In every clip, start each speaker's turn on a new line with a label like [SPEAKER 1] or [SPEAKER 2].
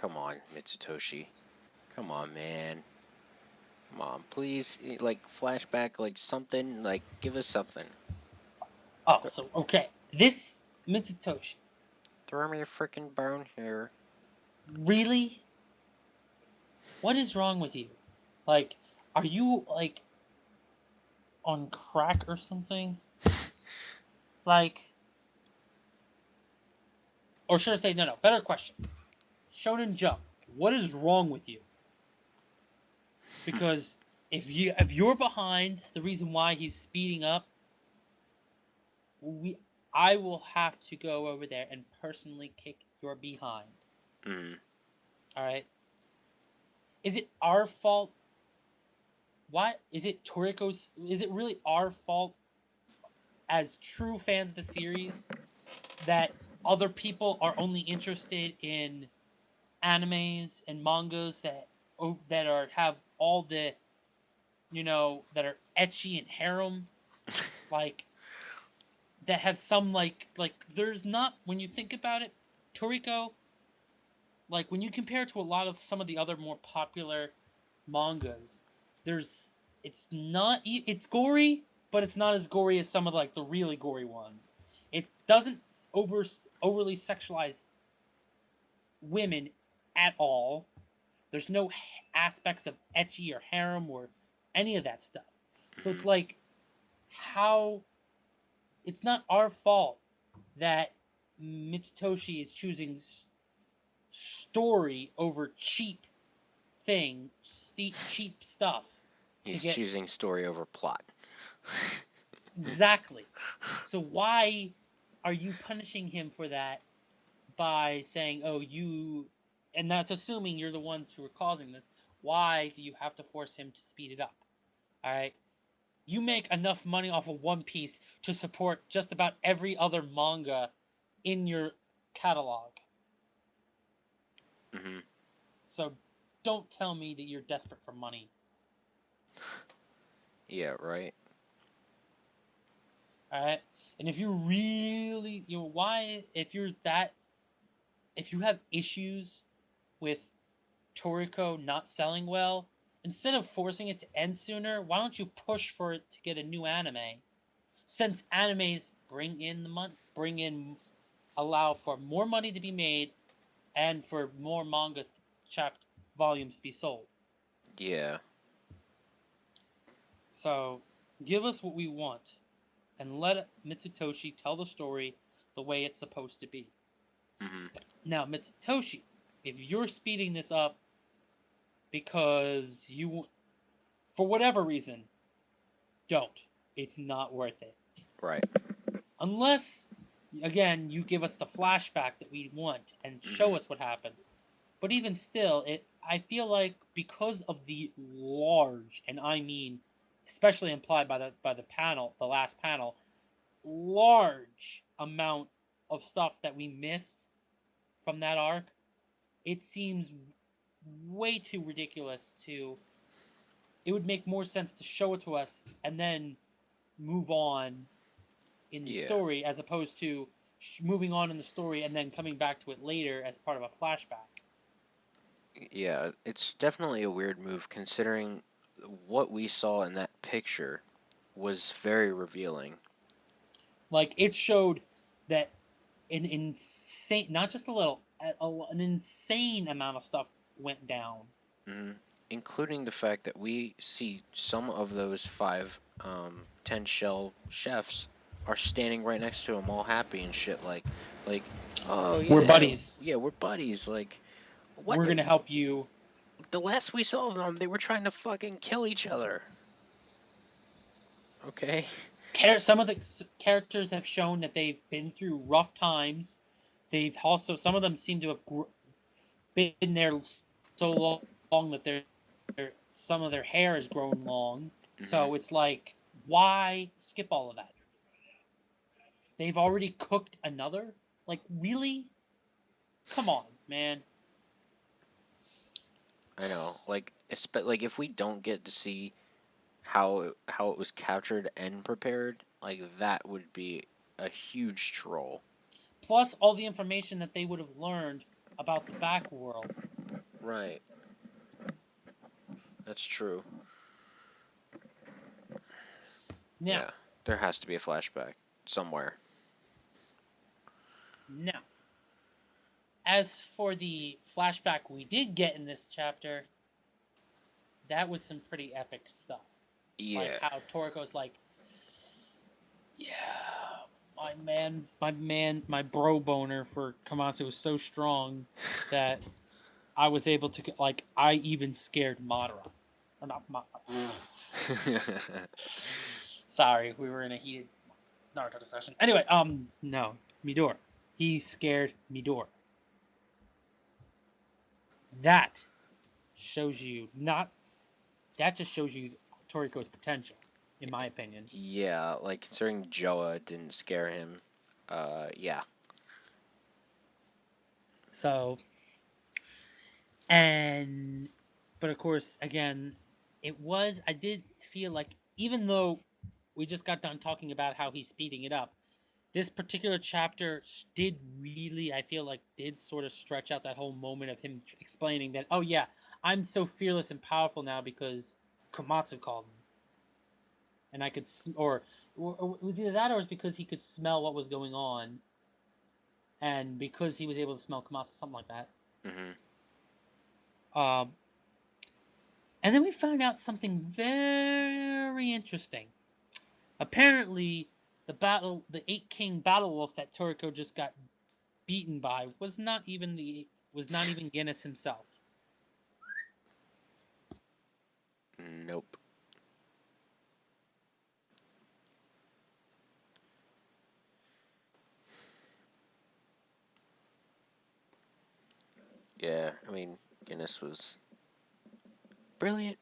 [SPEAKER 1] come on, Mitsutoshi. Come on, man. Come on, please, like, flashback, like, something, like, give us something.
[SPEAKER 2] Oh, so, okay. This Mitsutoshi.
[SPEAKER 1] Throw me a freaking bone here.
[SPEAKER 2] Really? What is wrong with you? Like, are you, like, on crack or something? Like, or should I say, no, better question. Shonen Jump, what is wrong with you? Because if you're behind the reason why he's speeding up, I will have to go over there and personally kick your behind.
[SPEAKER 1] Mm.
[SPEAKER 2] All right. Is it our fault? Why is it Toriko's? Is it really our fault as true fans of the series that other people are only interested in animes and mangas that are have all the that are etchy and harem, like that have some like there's not, when you think about it, Toriko, like when you compare it to a lot of some of the other more popular mangas, there's it's not it's gory, but it's not as gory as some of like the really gory ones. It doesn't overly sexualize women at all. There's no aspects of etchy or harem or any of that stuff. So it's
[SPEAKER 1] Mm.
[SPEAKER 2] like, how it's not our fault that Mitsutoshi is choosing story over cheap stuff to
[SPEAKER 1] He's
[SPEAKER 2] get
[SPEAKER 1] choosing story over plot.
[SPEAKER 2] exactly. So why are you punishing him for that by saying, "Oh, you," and that's assuming you're the ones who are causing this. Why do you have to force him to speed it up? All right. You make enough money off of One Piece to support just about every other manga in your catalog.
[SPEAKER 1] Mm-hmm.
[SPEAKER 2] So don't tell me that you're desperate for money.
[SPEAKER 1] Yeah, right.
[SPEAKER 2] All right? And if you really, why if you have issues with Toriko not selling well, instead of forcing it to end sooner, why don't you push for it to get a new anime? Since animes allow for more money to be made and for more mangas chapter volumes to be sold.
[SPEAKER 1] Yeah.
[SPEAKER 2] So give us what we want and let Mitsutoshi tell the story the way it's supposed to be.
[SPEAKER 1] Mm-hmm.
[SPEAKER 2] Now, Mitsutoshi, if you're speeding this up because for whatever reason, don't. It's not worth it.
[SPEAKER 1] Right.
[SPEAKER 2] Unless, again, you give us the flashback that we want and show
[SPEAKER 1] Mm-hmm.
[SPEAKER 2] us what happened. But even still, I feel like because of the large, and I mean, especially implied by the last panel, large amount of stuff that we missed from that arc, it seems way too ridiculous to. It would make more sense to show it to us and then move on in the
[SPEAKER 1] Yeah.
[SPEAKER 2] story, as opposed to moving on in the story and then coming back to it later as part of a flashback.
[SPEAKER 1] Yeah, it's definitely a weird move considering what we saw in that picture was very revealing.
[SPEAKER 2] Like, it showed that an insane, not just a little, an insane amount of stuff went down.
[SPEAKER 1] Mm-hmm. Including the fact that we see some of those 10 shell chefs are standing right next to him all happy and shit like oh
[SPEAKER 2] We're
[SPEAKER 1] yeah,
[SPEAKER 2] buddies.
[SPEAKER 1] yeah, we're buddies. Like what,
[SPEAKER 2] We're gonna help you.
[SPEAKER 1] the last we saw of them they were trying to fucking kill each other. Okay.
[SPEAKER 2] Some of the characters have shown that they've been through rough times. They've also, some of them seem to have been there so long that some of their hair has grown long.
[SPEAKER 1] Mm-hmm.
[SPEAKER 2] So it's like, why skip all of that? They've already cooked another? Like, really? Come on, man.
[SPEAKER 1] I know, like if we don't get to see how it was captured and prepared, like that would be a huge troll.
[SPEAKER 2] Plus all the information that they would have learned about the back world.
[SPEAKER 1] Right. That's true.
[SPEAKER 2] Now,
[SPEAKER 1] Yeah. There has to be a flashback somewhere.
[SPEAKER 2] now, as for the flashback we did get in this chapter, that was some pretty epic stuff. Like
[SPEAKER 1] Yeah.
[SPEAKER 2] how Toriko's like, yeah, my bro boner for Kamase was so strong that I was able to, like, I even scared Madara. Or not Madara. Sorry, we were in a heated Naruto discussion. Anyway, no, Midor. He scared Midor. That shows you not. That just shows you Toriko's potential, in my opinion.
[SPEAKER 1] Yeah, like considering Joa didn't scare him. Yeah.
[SPEAKER 2] So, but of course, again, I did feel like, even though we just got done talking about how he's speeding it up, this particular chapter did really, I feel like, did sort of stretch out that whole moment of him explaining that, oh yeah, I'm so fearless and powerful now because Komatsu called me. And I could, or it was either that or it was because he could smell what was going on. And because he was able to smell Komatsu, something like that.
[SPEAKER 1] Mm-hmm.
[SPEAKER 2] And then we found out something very interesting. Apparently, the Eight King Battle Wolf that Toriko just got beaten by was not even Guinness himself.
[SPEAKER 1] Nope. Yeah, I mean, Guinness was brilliant.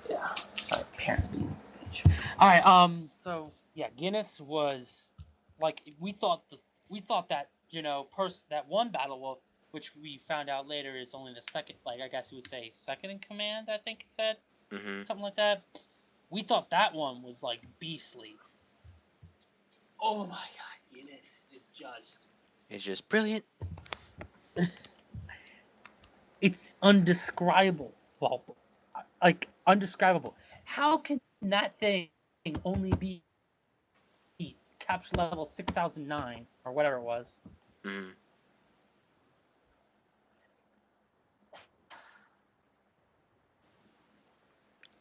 [SPEAKER 2] Yeah, sorry, parents being bitch. All right, so yeah, Guinness was like we thought that that one Battle Wolf, which we found out later is only the second, like I guess you would say second in command. I think it said
[SPEAKER 1] Mm-hmm.
[SPEAKER 2] something like that. We thought that one was like beastly. Oh my god, Guinness is just
[SPEAKER 1] It's just brilliant.
[SPEAKER 2] it's undescribable. Well, like undescribable. How can that thing only be capture level 6009 or whatever it was?
[SPEAKER 1] Mm-hmm.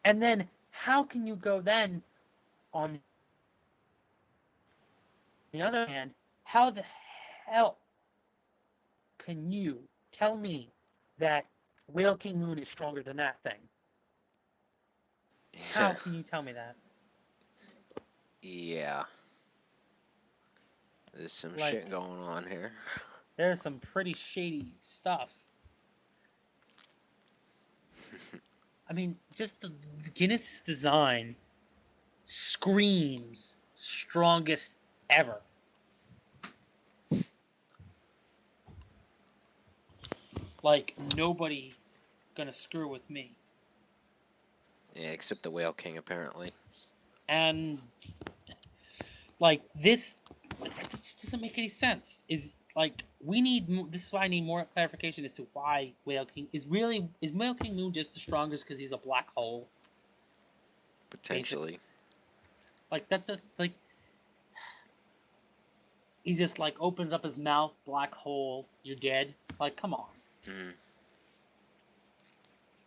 [SPEAKER 2] And then how can you go then on the other hand, how the hell can you tell me that Whale King Moon is stronger than that thing? How
[SPEAKER 1] Yeah.
[SPEAKER 2] can you tell me that?
[SPEAKER 1] Yeah. There's some shit
[SPEAKER 2] Like,
[SPEAKER 1] going on here.
[SPEAKER 2] there's some pretty shady stuff. I mean, just the Guinness design screams strongest ever. Like, nobody gonna screw with me.
[SPEAKER 1] Yeah, except the Whale King, apparently.
[SPEAKER 2] And like this, it just doesn't make any sense. Is like we need. This is why I need more clarification as to why Whale King is Whale King Moon just the strongest because he's a black hole, basically.
[SPEAKER 1] Potentially.
[SPEAKER 2] Like that. Like he just like opens up his mouth, black hole, you're dead. Like, come on.
[SPEAKER 1] Mm-hmm.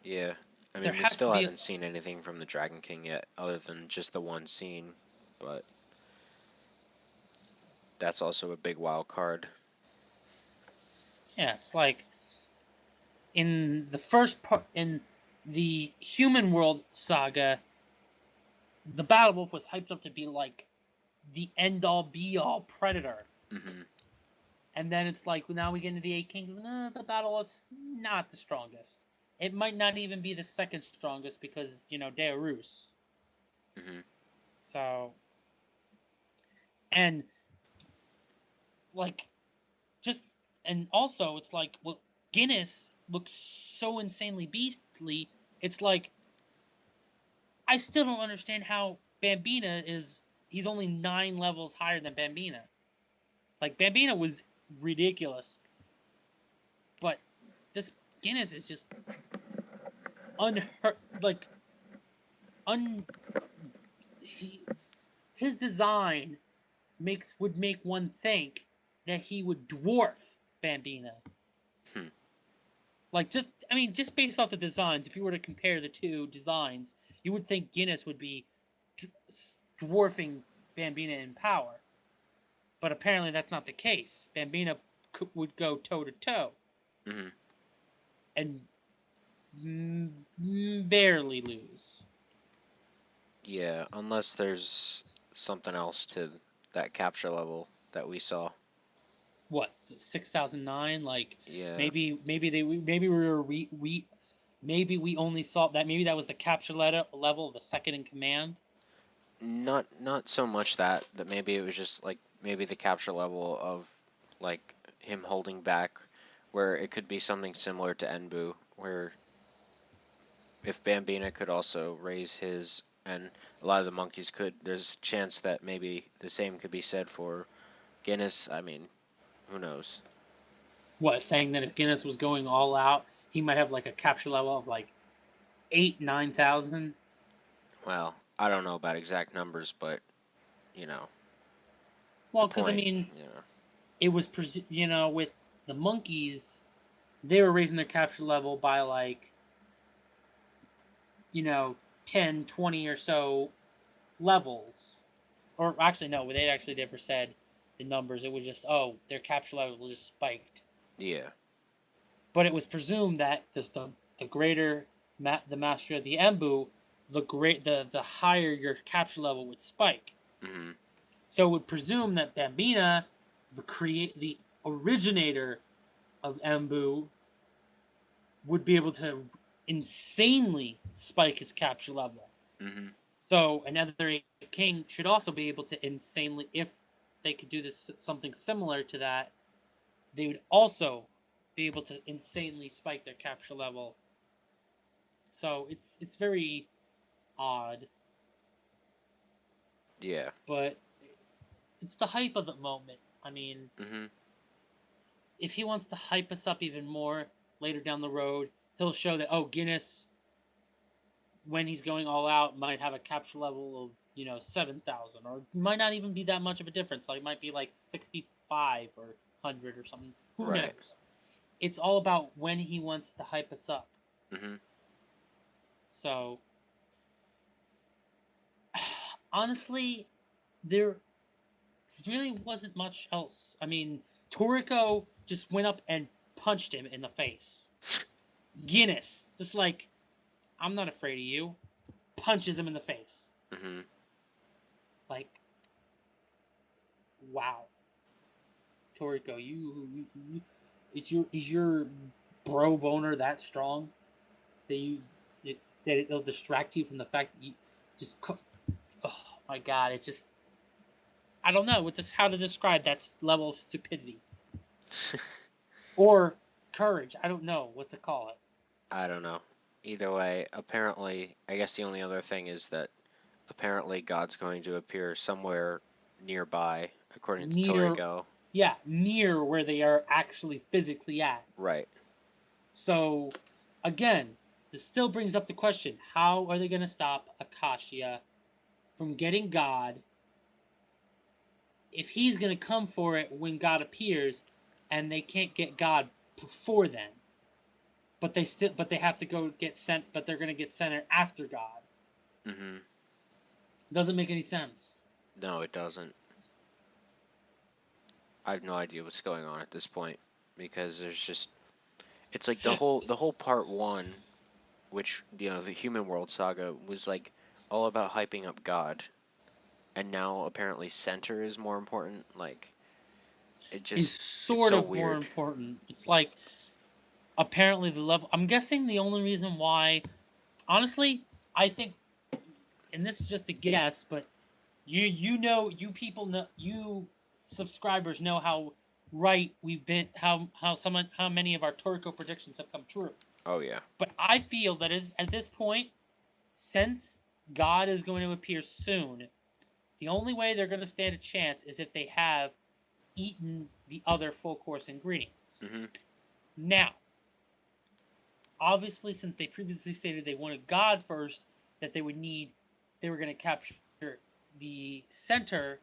[SPEAKER 1] Yeah. I
[SPEAKER 2] There
[SPEAKER 1] mean, we
[SPEAKER 2] has to
[SPEAKER 1] still
[SPEAKER 2] be a,
[SPEAKER 1] haven't seen anything from the Dragon King yet, other than just the one scene. But that's also a big wild card.
[SPEAKER 2] yeah. It's like in the first part in the Human World saga, the Battle Wolf was hyped up to be like the end all be all predator.
[SPEAKER 1] Mm-hmm.
[SPEAKER 2] And then it's like now we get into the Eight Kings. No, the Battle Wolf's not the strongest. It might not even be the second strongest because Dearus.
[SPEAKER 1] Mm-hmm.
[SPEAKER 2] So and like just and also it's like, well, Guinness looks so insanely beastly. It's like I still don't understand how Bambina is. He's only 9 levels higher than Bambina. Like Bambina was ridiculous, but this Guinness is just unhurt. Like un. He, his design would make one think that he would dwarf Bambina.
[SPEAKER 1] Hmm.
[SPEAKER 2] Like just based off the designs, if you were to compare the two designs, you would think Guinness would be dwarfing Bambina in power. But apparently that's not the case. Bambina would go toe to toe
[SPEAKER 1] Hmm.
[SPEAKER 2] and barely lose.
[SPEAKER 1] Yeah, unless there's something else to that capture level that we saw.
[SPEAKER 2] What 6009? Like
[SPEAKER 1] Yeah,
[SPEAKER 2] maybe we only saw that. Maybe that was the capture level of the second in command.
[SPEAKER 1] not so much that maybe it was just like maybe the capture level of like him holding back, where it could be something similar to Enbu, where if Bambina could also raise his, and a lot of the monkeys could, there's a chance that maybe the same could be said for Guinness. I mean, who knows?
[SPEAKER 2] What, saying that if Guinness was going all out, he might have like a capture level of like 8-9,000.
[SPEAKER 1] Well, I don't know about exact numbers, but you know, the
[SPEAKER 2] Well, because I
[SPEAKER 1] point,
[SPEAKER 2] mean,
[SPEAKER 1] you know.
[SPEAKER 2] it was with the monkeys, they were raising their capture level by like, you know 10, 20 or so levels. Or actually no, they actually never said the numbers. It was just, oh, their capture level just spiked.
[SPEAKER 1] Yeah.
[SPEAKER 2] But it was presumed that the greater the mastery of the Embu, the higher your capture level would spike.
[SPEAKER 1] Hmm.
[SPEAKER 2] So it would presume that Bambina, the originator of Embu, would be able to insanely spike his capture level.
[SPEAKER 1] Hmm.
[SPEAKER 2] So another king should also be able to insanely, if they could do this something similar to that, they would also be able to insanely spike their capture level. So it's very odd,
[SPEAKER 1] Yeah.
[SPEAKER 2] but it's the hype of the moment. I mean,
[SPEAKER 1] Hmm.
[SPEAKER 2] if he wants to hype us up even more later down the road, he'll show that, oh, Guinness, when he's going all out, might have a capture level of 7,000, or might not even be that much of a difference. Like it might be like 65 or 100 or something. Who
[SPEAKER 1] Right.
[SPEAKER 2] knows? It's all about when he wants to hype us up.
[SPEAKER 1] Hmm.
[SPEAKER 2] So honestly, there really wasn't much else. I mean, Toriko just went up and punched him in the face. Guinness, just like, I'm not afraid of you, punches him in the face.
[SPEAKER 1] Hmm.
[SPEAKER 2] Like, wow, Toriko, is your bro boner that strong that it'll distract you from the fact that you just, oh my god, it just, I don't know how to describe that level of stupidity or courage. I don't know what to call it.
[SPEAKER 1] I don't know. Either way, apparently, I guess the only other thing is that apparently God's going to appear somewhere nearby, according to
[SPEAKER 2] Near,
[SPEAKER 1] Toriko.
[SPEAKER 2] yeah, near where they are actually physically at.
[SPEAKER 1] Right.
[SPEAKER 2] So, again, this still brings up the question: how are they going to stop Akashia from getting God if he's going to come for it when God appears, and they can't get God before then? But they have to go get sent. But they're going to get sent after God.
[SPEAKER 1] Hmm.
[SPEAKER 2] Doesn't make any sense.
[SPEAKER 1] No, it doesn't. I have no idea what's going on at this point because there's just it's like the whole part one, which the Human World Saga was like all about hyping up God, and now apparently Center is more important. Like
[SPEAKER 2] Is
[SPEAKER 1] it's
[SPEAKER 2] sort
[SPEAKER 1] so
[SPEAKER 2] of more
[SPEAKER 1] weird.
[SPEAKER 2] important. It's like, apparently the level. I'm guessing the only reason why, honestly, I think, and this is just a guess, but you people know, you subscribers know how right we've been how many of our Toriko predictions have come true.
[SPEAKER 1] Oh yeah.
[SPEAKER 2] But I feel that at this point, since God is going to appear soon, the only way they're going to stand a chance is if they have eaten the other full course ingredients.
[SPEAKER 1] Mhm.
[SPEAKER 2] Now, obviously, since they previously stated they wanted God first, that they were going to capture the center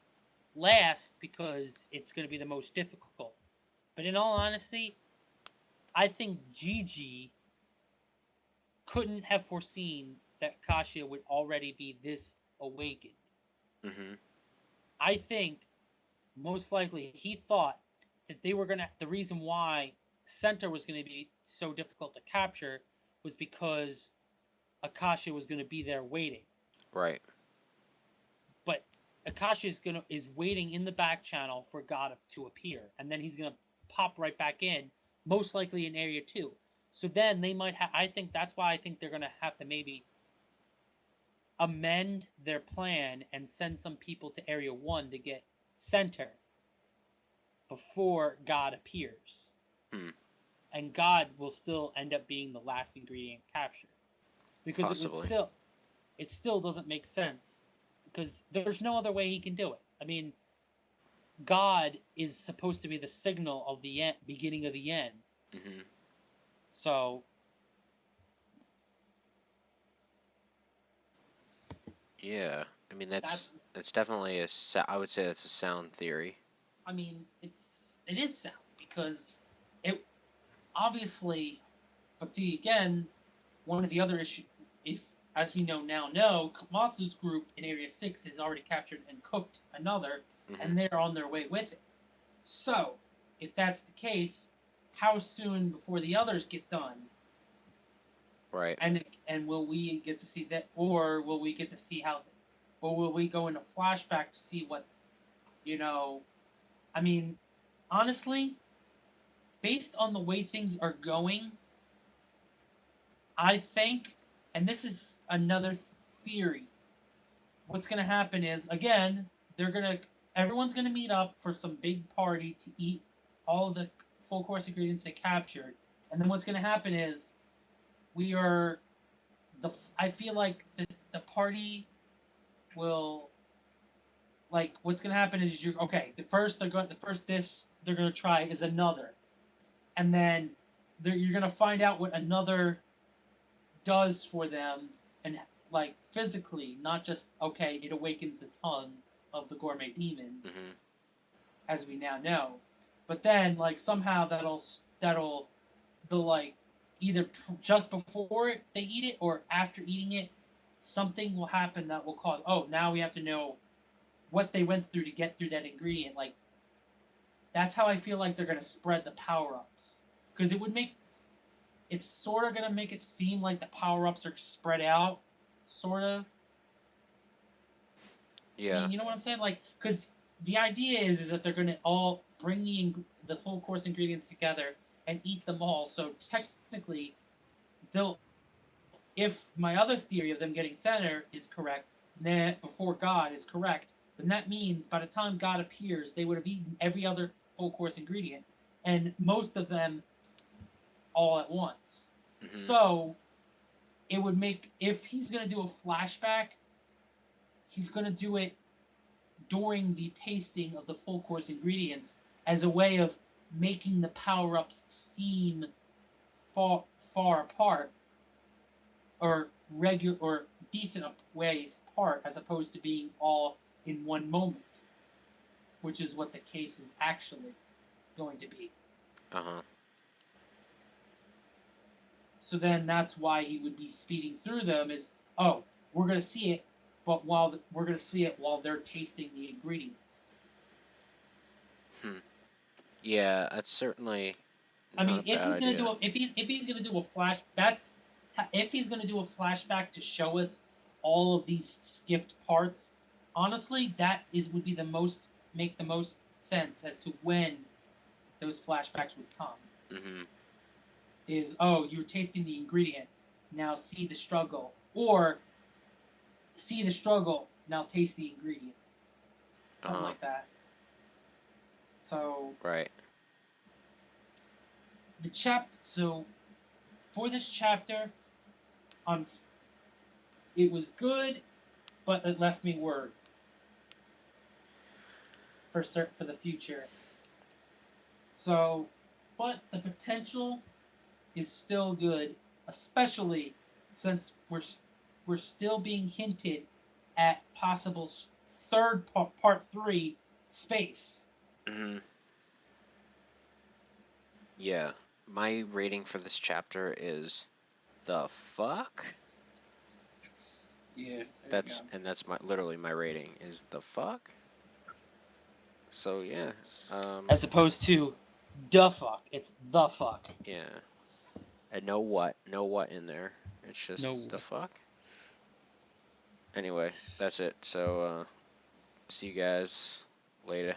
[SPEAKER 2] last because it's going to be the most difficult. But in all honesty, I think Gigi couldn't have foreseen that Kashia would already be this awakened.
[SPEAKER 1] Mhm.
[SPEAKER 2] I think most likely he thought that they were gonna. The reason why center was going to be so difficult to capture was because Akasha was going to be there waiting.
[SPEAKER 1] Right.
[SPEAKER 2] But Akasha is waiting in the back channel for God to appear, and then he's gonna pop right back in, most likely in Area 2. So then they might have. I think that's why I think they're gonna have to maybe amend their plan and send some people to Area 1 to get center before God appears.
[SPEAKER 1] Hmm.
[SPEAKER 2] And God will still end up being the last ingredient captured. Because
[SPEAKER 1] Possibly.
[SPEAKER 2] it still doesn't make sense. Because there's no other way he can do it. I mean, God is supposed to be the signal of the end, beginning of the end.
[SPEAKER 1] Mhm.
[SPEAKER 2] So
[SPEAKER 1] Yeah. I mean
[SPEAKER 2] that's,
[SPEAKER 1] that's definitely I would say that's a sound theory.
[SPEAKER 2] I mean, it is sound because it obviously, but see again, one of the other issues, if as we know, Komatsu's group in Area 6 has already captured and cooked another,
[SPEAKER 1] Mhm.
[SPEAKER 2] and they're on their way with it. So, if that's the case, how soon before the others get done?
[SPEAKER 1] Right.
[SPEAKER 2] And will we get to see that, or will we get to see how, or will we go into flashback to see what you know? I mean, honestly, based on the way things are going, I think, and this is another theory. What's going to happen is again, they're going to everyone's going to meet up for some big party to eat all of the full course ingredients they captured, and then what's going to happen is we are the I feel like the party will like what's gonna happen is you okay. The first dish they're gonna try is another, and then you're gonna find out what another does for them, and like physically, not just okay. It awakens the tongue of the gourmet demon,
[SPEAKER 1] Mhm.
[SPEAKER 2] as we now know, but then like somehow that'll the like either just before they eat it or after eating it, something will happen that will cause. Oh, now we have to know what they went through to get through that ingredient. Like that's how I feel like they're gonna spread the power ups because it would make it's sort of gonna make it seem like the power ups are spread out, sort of. I
[SPEAKER 1] Yeah.
[SPEAKER 2] mean, you know what I'm saying? Like, because the idea is that they're gonna all bring the full course ingredients together and eat them all. So technically, they'll if my other theory of them getting center is correct, then before God is correct, then that means by the time God appears, they would have eaten every other full course ingredient, and most of them all at once.
[SPEAKER 1] Mhm.
[SPEAKER 2] So it would make if he's gonna do a flashback, he's gonna do it during the tasting of the full course ingredients as a way of making the power ups seem far apart or regular or decent ways apart as opposed to being all in one moment, which is what the case is actually going to be.
[SPEAKER 1] Uh huh.
[SPEAKER 2] So then that's why he would be speeding through them is oh, we're going to see it, but we're going to see it while they're tasting the ingredients.
[SPEAKER 1] Hmm. Yeah, that's certainly
[SPEAKER 2] I
[SPEAKER 1] not
[SPEAKER 2] mean,
[SPEAKER 1] a bad idea.
[SPEAKER 2] if he's going to do a flash that's if he's going to do a flashback to show us all of these skipped parts, honestly, that is would be the most make the most sense as to when those flashbacks would come.
[SPEAKER 1] Mhm.
[SPEAKER 2] Is oh, you're tasting the ingredient, now see the struggle, or see the struggle, now taste the ingredient,
[SPEAKER 1] Uh
[SPEAKER 2] something
[SPEAKER 1] huh.
[SPEAKER 2] like that. So
[SPEAKER 1] Right.
[SPEAKER 2] So for this chapter, um, it was good, but it left me worried for the future. So, but the potential is still good, especially since we're still being hinted at possible third part three space.
[SPEAKER 1] Hmm. Yeah. My rating for this chapter is the fuck.
[SPEAKER 2] Yeah,
[SPEAKER 1] That's my literally my rating is the fuck. So yeah.
[SPEAKER 2] as opposed to the fuck. It's the fuck.
[SPEAKER 1] Yeah. And no what in there. It's just
[SPEAKER 2] No.
[SPEAKER 1] the fuck. Anyway, that's it. So see you guys later.